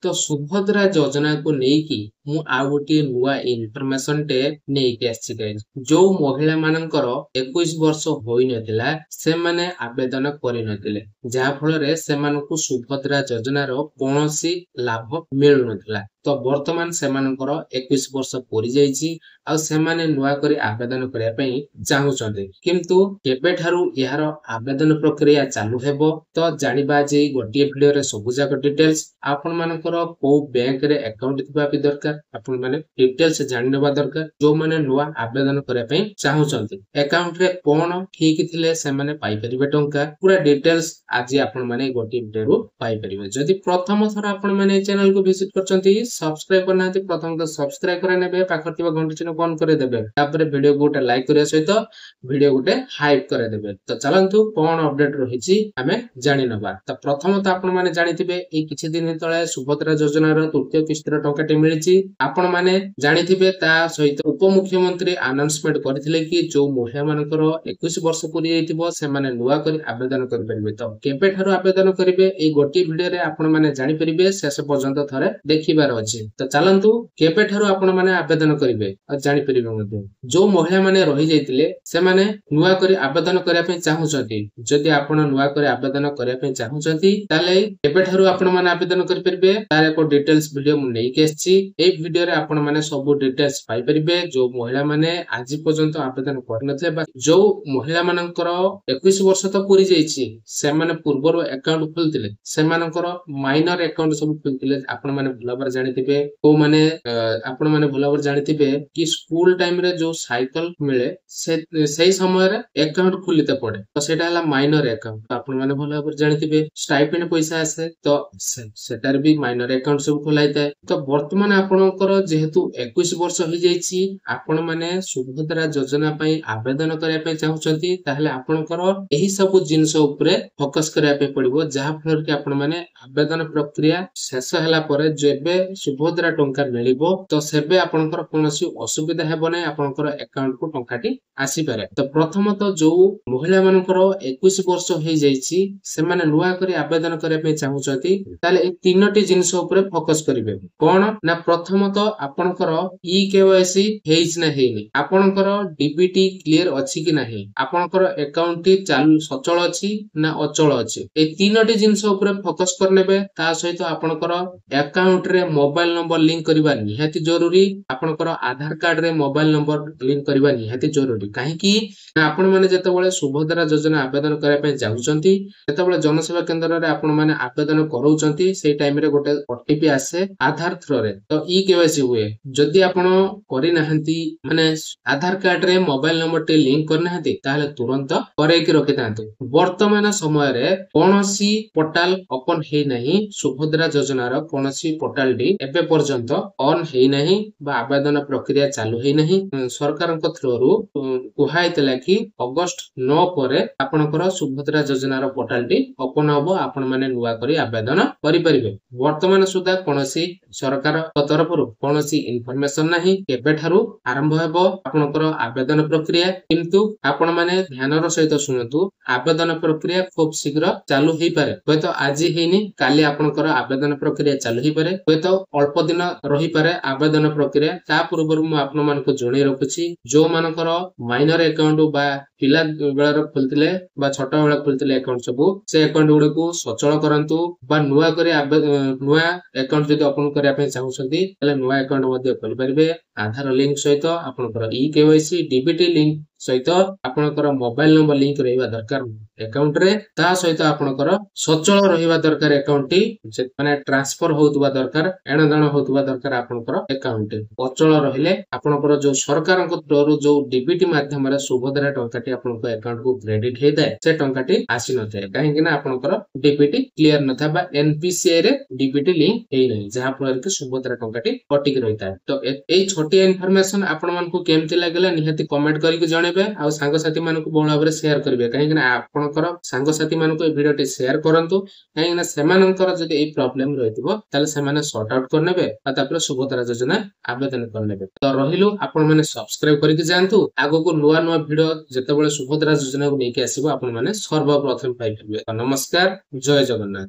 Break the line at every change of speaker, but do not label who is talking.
तो सुभद्रा योजना को नेकी मु आ गोटे नुआ इनफॉरमेशन टे नेकी आछि गाइस। जो महिला मानकर 21 वर्ष होई नथिला से माने आवेदन करि नथिले, जहा फल रे सेमानकु सुभद्रा योजना रो कोनोसी लाभ मिलु नथिला। तो वर्तमान सेमानकर 21 वर्ष पूरी जाइछि आ सेमाने नुआ करी आवेदन करिया पई चाहुचंते, किंतु केबे ठारू यार आवेदन प्रक्रिया चालू हेबो तो जानिबा जे गोटे वीडियो रे सब जाक डिटेल्स आपण मानकर को बैंक रे अकाउंट थिबा भी दरकार, आपण माने डिटेल्स जानिबा दरकार। जो माने नुआ आवेदन करिया पई चाहुचंते अकाउंट रे कोन ठीक थिले से माने पाई परिबे टंका, पूरा डिटेल्स आज आपण माने गोटे वीडियो रो पाई परिबे। जदि प्रथम थर आपण माने चैनल को विजिट करचंती सब्सक्राइब करना थी प्रथम तो सब्सक्राइब करे नेबे, पाखर थिबा घंटी चिन्ह ऑन करे देबे, तापर वीडियो को गोटे लाइक करिया सहित वीडियो गोटे हाइप करे देबे। तो चलंतु कोन अपडेट रहिछि हमें जानि नबा। तो प्रथम तो आपण माने जानिथिबे ए किछि दिन तळे सुभद्रा योजना रो तृतीय किस्तिर टंकाटी मिलिछि। आपण माने जानिथिबे ता सहित उपमुख्यमंत्री अनाउंसमेंट करथिले कि जो महिला मानकर 21 वर्ष पूरी जाइथिबो से माने नुआ करी आवेदन करि परिबे। तो केबे ठारो आवेदन करिवे ए गोटी वीडियो रे आपण माने जानि परिबे, शेष पर्यंत थरे देखिबार अछि। तो चलंतु केबे ठारो आपण माने आवेदन करिवे आ जानि परिबे मध्ये। जो महिला माने रहि जाइतिले से माने नुआ करी आवेदन करिया पे चाहुचंती, जदि आपण नुआ करी आवेदन करिया पे चाहुचंती ताले केबे ठारो आपण माने आवेदन करि परिबे तार एको डिटेल्स वीडियो मु नै के आछि। ए वीडियो रे आपण माने सब डिटेल्स पाई परिबे। जो महिला माने आज पर्यंत आवेदन करनथले बा जो महिला मानकर 21 वर्ष तो पूरी जाइछि से माने पूर्वरो अकाउंट खोलतिले से मानकर माइनर अकाउंट सब खोलतिले। आपण माने भलाबर जानिथिबे को माने आपण माने भलाबर जानिथिबे कि स्कूल टाइम रे जो साइकिल मिले से समय रे अकाउंट खुलिते पड़े, तो सेटा हला माइनर अकाउंट। आपण माने भलाबर जानिथिबे स्टाइपेंड पैसा आसे तो सेटार भी माइनर अकाउंट सब खोलाइते। तो वर्तमान आपणकर जेहेतु 21 वर्ष हो जाइछि आपण माने सुभद्रा योजना पई आवेदन करिया पई चाहुचंती ताहले आपणकर एही सब जिंस ऊपर फोकस करिया पई पड़िबो, जहा फल कि आपण माने आवेदन प्रक्रिया शेष हला परे जेबे सुभद्रा टंका मिलिबो तो सेबे आपणकर कोनोसी असुविधा हेबो नै, आपणकर अकाउंट को टंकाटी आसी पारे। तो प्रथम तो जो महिला मानकर 21 वर्ष हो जाइछि से माने नुआ करी आवेदन करिया पई चाहुचंती ताले ए तीनोटी जिंस ऊपर फोकस करिवे। कोन ना प्रथम तो आपणकर ई केवाईसी हेइछ ना हेइनी, आपणकर डीबीटी क्लियर अछि कि नाही, आपणकर अकाउंट टी चालू सचल अछि ना अचल अछि, ए तीनोटी जिंस ऊपर फोकस करनेबे। ता सहित आपणकर अकाउंट रे मोबाइल नंबर लिंक करबा निहाती जरूरी, आपणकर आधार कार्ड रे मोबाइल नंबर लिंक करबा निहाती जरूरी। काहे कि आपण माने जेतेबेले सुभद्रा योजना आवेदन करिया पय जाउचंती जेतेबेले जनसेवा केंद्र रे आपण माने आवेदन करौचंती से टाइम रे गोटे ओटीपी आसे आधार थ्रो रे, तो ई केवाईसी हुए। जदि आपण करि नाहंती माने आधार कार्ड रे मोबाइल नंबर टे लिंक करनाहंती ताहले तुरंत करे कि रखितांतु। वर्तमान समय रे कोनोसी पोर्टल ओपन हे नाही, सुभद्रा योजना रो कोनोसी पोर्टल डी एबे पर्यंत ऑन हे नाही बा आवेदन प्रक्रिया चालू हे नाही। सरकारक थ्रो रु कुहाइतला कि अगस्त 9 परे आपनकर सुभद्रा योजना रो पोर्टल डी ओपन होबो, आपण माने नुआ करी आवेदन करि परिबे। वर्तमान सुधा कोनोसी सरकार तरफरु कोनोसी इन्फॉर्मेशन नाही केबे ठारू आरंभ हेबो आपनकर आवेदन प्रक्रिया, किंतु आपण माने ध्यानर सहित सुनतु आवेदन प्रक्रिया खूब शीघ्र चालू हे पारे। होय तो आज हेनी काली आपनकर आवेदन प्रक्रिया चालू हे पारे, होय तो अल्प दिन रही पारे आवेदन प्रक्रिया। ता पूर्व मु आपण मानको जणे रखुची जो मानकर माइनर अकाउंट बा पिला बेलर खोलतिले बा छोटा बेला खोलतिले अकाउंट सबु से अकाउंट गुडे को सचल करंतु बा नुआ करे नुआ अकाउंट जदि ओपन करिया पे चाहुछंती तले नुआ अकाउंट मध्ये खोलि परिबे। आधार लिंक सहित आपनकर ई केवाईसी डीबीटी लिंक सहित आपनकर मोबाइल नंबर लिंक रहिबा दरकार अकाउंट रे, ता सहित आपनकर सचल रहिबा दरकार अकाउंट टी माने ट्रांसफर होतबा दरकार, एण दान होतबा दरकार आपनकर अकाउंट। अचल रहिले आपनकर जो सरकारक थ्रू जो डीबीटी माध्यम रे सुभद्रा टंकाटी आपनकर अकाउंट को क्रेडिट हेताय से टंकाटी आसी नथाय, काहे कि ना आपनकर डीबीटी क्लियर नथा बा एनपीसीआई रे डीबीटी लिंक हेइ नै, जहा फल कि सुभद्रा टंकाटी कटिक रहिताय। तो एई छोटी इन्फॉर्मेशन आपण मानकु केमति लागला निहाती कमेंट करिक जणेबे आ सांग साथी मानकु बहुल भाबरे शेयर करबे, काहे कि ना आपनकर सांग साथी मानकु ए वीडियो टी शेयर करंतु, काहे कि ना सेमानकर जदि ए प्रॉब्लम रहितबो ताले सेमाने सॉर्ट आउट करनेबे आ तापर सुभद्रा योजना आवेदन करनेबे। तो रहिलु आपण माने सब्सक्राइब करिक जानतु, आगो को नुवा नुवा वीडियो जेतेबेले सुभद्रा योजना को नेकी आसीबो आपण माने सर्वप्रथम पाइ परिबे। नमस्कार, जय जगन्नाथ।